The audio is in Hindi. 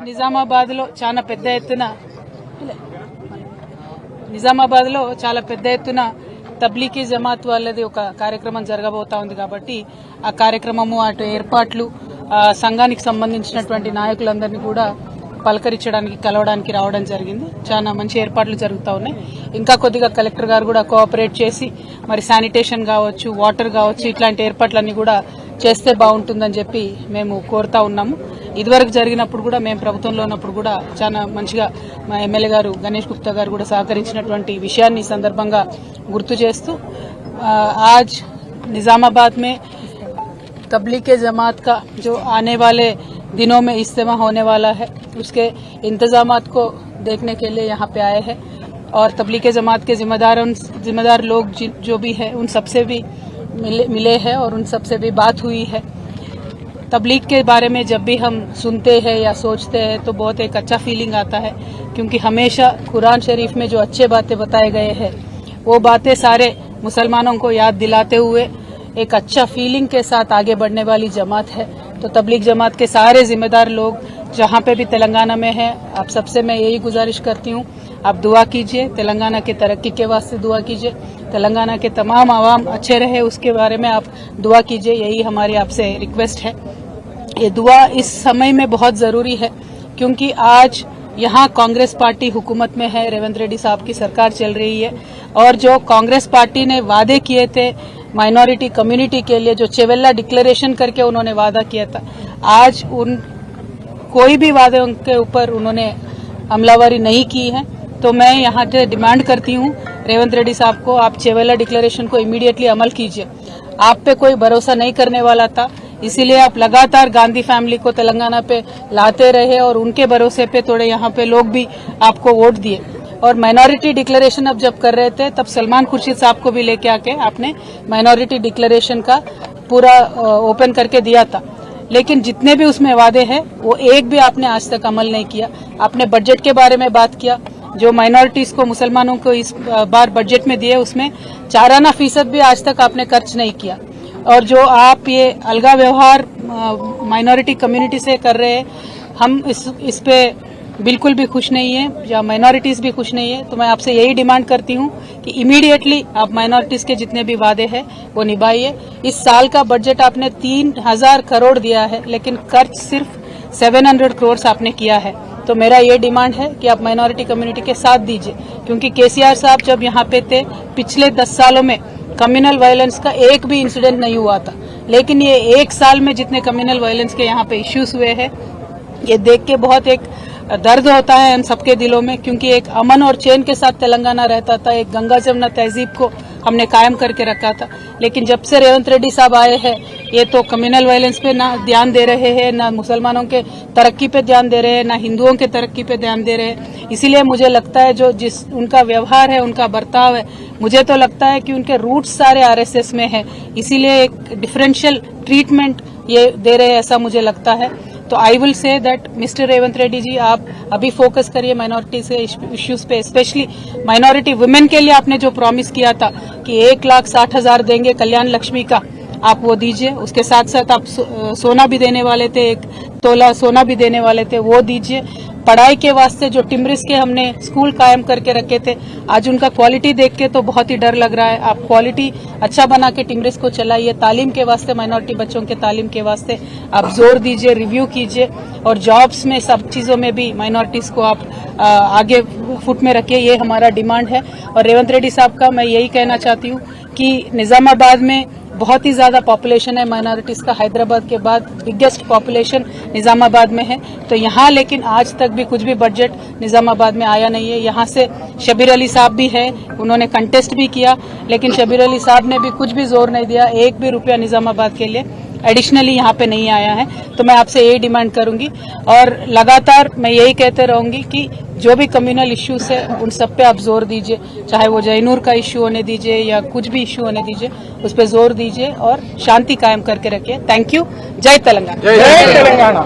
నిజామాబాద్లో చాలా పెద్ద ఎత్తున తబ్లీగీ జమాత్ వాళ్ళది ఒక కార్యక్రమం జరగబోతా ఉంది కాబట్టి ఆ కార్యక్రమము అటు ఏర్పాట్లు సంఘానికి సంబంధించినటువంటి నాయకులందరినీ కూడా పలకరించడానికి కలవడానికి రావడం జరిగింది. చాలా మంచి ఏర్పాట్లు జరుగుతూ ఉన్నాయి. ఇంకా కొద్దిగా కలెక్టర్ గారు కూడా కోఆపరేట్ చేసి మరి శానిటేషన్ కావచ్చు, వాటర్ కావచ్చు, ఇట్లాంటి ఏర్పాట్లన్నీ కూడా చేస్తే బాగుంటుందని చెప్పి మేము కోరుతా ఉన్నాము. ఇదివరకు జరిగినప్పుడు కూడా మేము ప్రభుత్వంలో ఉన్నప్పుడు కూడా చాలా మంచిగా మా ఎమ్మెల్యే గారు గణేష్ గుప్తా గారు కూడా సహకరించినటువంటి విషయాన్ని సందర్భంగా గుర్తు చేస్తూ आज निजामाबाद में तबलीग के जमात का जो आने वाले दिनों में इज्तिमा होने वाला है उसके इंतजामात को देखने के लिए यहाँ पे आए हैं और तबलीग के जमात के जिम्मेदार लोग जो भी है उन सबसे भी मिले हैं और उन सबसे भी बात हुई है. तबलीग के बारे में जब भी हम सुनते हैं या सोचते हैं तो बहुत एक अच्छा फीलिंग आता है क्योंकि हमेशा कुरान शरीफ में जो अच्छे बातें बताए गए हैं वो बातें सारे मुसलमानों को याद दिलाते हुए एक अच्छा फीलिंग के साथ आगे बढ़ने वाली जमात है. तो तबलीग जमात के सारे जिम्मेदार लोग जहाँ पे भी तेलंगाना में हैं, आप सबसे मैं यही गुजारिश करती हूँ, आप दुआ कीजिए, तेलंगाना की तरक्की के वास्ते दुआ कीजिए, तेलंगाना के तमाम आवाम अच्छे रहे उसके बारे में आप दुआ कीजिए. यही हमारी आपसे रिक्वेस्ट है. ये दुआ इस समय में बहुत ज़रूरी है क्योंकि आज यहाँ कांग्रेस पार्टी हुकूमत में है, रेवंत रेड्डी साहब की सरकार चल रही है और जो कांग्रेस पार्टी ने वादे किए थे माइनॉरिटी कम्युनिटी के लिए, जो चेवेल्ला डिक्लेरेशन करके उन्होंने वादा किया था, आज उन कोई भी वादे के ऊपर उन्होंने अमलावरी नहीं की है. तो मैं यहाँ से डिमांड करती हूँ रेवंत रेड्डी साहब को, आप चेवेल्ला डिक्लेरेशन को इमीडिएटली अमल कीजिए. आप पे कोई भरोसा नहीं करने वाला था, इसीलिए आप लगातार गांधी फैमिली को तेलंगाना पे लाते रहे और उनके भरोसे पे थोड़े यहाँ पे लोग भी आपको वोट दिए. और माइनॉरिटी डिक्लेरेशन अब जब कर रहे थे तब सलमान खुर्शीद साहब को भी लेके आके आपने माइनॉरिटी डिक्लेरेशन का पूरा ओपन करके दिया था, लेकिन जितने भी उसमें वादे हैं वो एक भी आपने आज तक अमल नहीं किया. आपने बजट के बारे में बात किया, जो माइनॉरिटीज को मुसलमानों को इस बार बजट में दिए उसमें 4% भी आज तक आपने खर्च नहीं किया. और जो आप ये अलगा व्यवहार माइनॉरिटी कम्युनिटी से कर रहे हैं, हम इस पे बिल्कुल भी खुश नहीं है या माइनॉरिटीज भी खुश नहीं है. तो मैं आपसे यही डिमांड करती हूँ कि इमीडिएटली आप माइनॉरिटीज के जितने भी वादे हैं वो निभाइए. इस साल का बजट आपने 3000 करोड़ दिया है लेकिन खर्च सिर्फ 700 करोड़ आपने किया है. तो मेरा ये डिमांड है कि आप माइनॉरिटी कम्युनिटी के साथ दीजिए क्योंकि केसीआर साहब जब यहाँ पे थे पिछले 10 सालों में कम्युनल वायलेंस का एक भी इंसिडेंट नहीं हुआ था, लेकिन ये एक साल में जितने कम्युनल वायलेंस के यहाँ पे इश्यूज हुए हैं ये देख के बहुत एक दर्द होता है हम सबके दिलों में क्योंकि एक अमन और चैन के साथ तेलंगाना रहता था, एक गंगा जमुना तहजीब को हमने कायम करके रखा था. लेकिन जब से रेवंत रेड्डी साहब आए हैं ये तो कम्युनल वायलेंस पे ना ध्यान दे रहे हैं, ना मुसलमानों के तरक्की पे ध्यान दे रहे हैं, ना हिंदुओं के तरक्की पे ध्यान दे रहे हैं. इसीलिए मुझे लगता है जो जिस उनका व्यवहार है, उनका बर्ताव है, मुझे तो लगता है कि उनके रूट्स सारे आरएसएस में है, इसीलिए एक डिफरेंशियल ट्रीटमेंट ये दे रहे हैं ऐसा मुझे लगता है. तो I will say that mister Revanth Reddy ji आप अभी फोकस करिए माइनॉरिटी से इश्यूज पे, स्पेशली माइनॉरिटी वुमेन के लिए आपने जो प्रॉमिस किया था कि 1,60,000 देंगे कल्याण लक्ष्मी का, आप वो दीजिए. उसके साथ साथ आप सोना भी देने वाले थे, 1 तोला सोना भी देने वाले थे, वो दीजिए. पढ़ाई के वास्ते जो टिम्रिस के हमने स्कूल कायम करके रखे थे आज उनका क्वालिटी देख के तो बहुत ही डर लग रहा है. आप क्वालिटी अच्छा बना के टिम्रिस को चलाइए. तालीम के वास्ते माइनॉरिटी बच्चों के तालीम के वास्ते आप जोर दीजिए, रिव्यू कीजिए और जॉब्स में सब चीज़ों में भी माइनॉरिटीज़ को आप आगे फुट में रखिए. ये हमारा डिमांड है. और रेवंत रेड्डी साहब का मैं यही कहना चाहती हूँ कि निजामाबाद में बहुत ही ज़्यादा पॉपुलेशन है माइनॉरिटीज़ का, हैदराबाद के बाद बिगेस्ट पॉपुलेशन निजामाबाद में है. तो यहाँ लेकिन आज तक भी कुछ भी बजट निजामाबाद में आया नहीं है. यहाँ से शबीर अली साहब भी है, उन्होंने कंटेस्ट भी किया लेकिन शबीर अली साहब ने भी कुछ भी जोर नहीं दिया, 1 भी रुपया निजामाबाद के लिए एडिशनली यहाँ पे नहीं आया है. तो मैं आपसे यही डिमांड करूंगी और लगातार मैं यही कहते रहूंगी कि जो भी कम्युनल इश्यूज है उन सब पे आप जोर दीजिए, चाहे वो जयनूर का इश्यू होने दीजिए या कुछ भी इश्यू होने दीजिए, उस पर जोर दीजिए और शांति कायम करके रखिए. Thank you. जय तेलंगाना.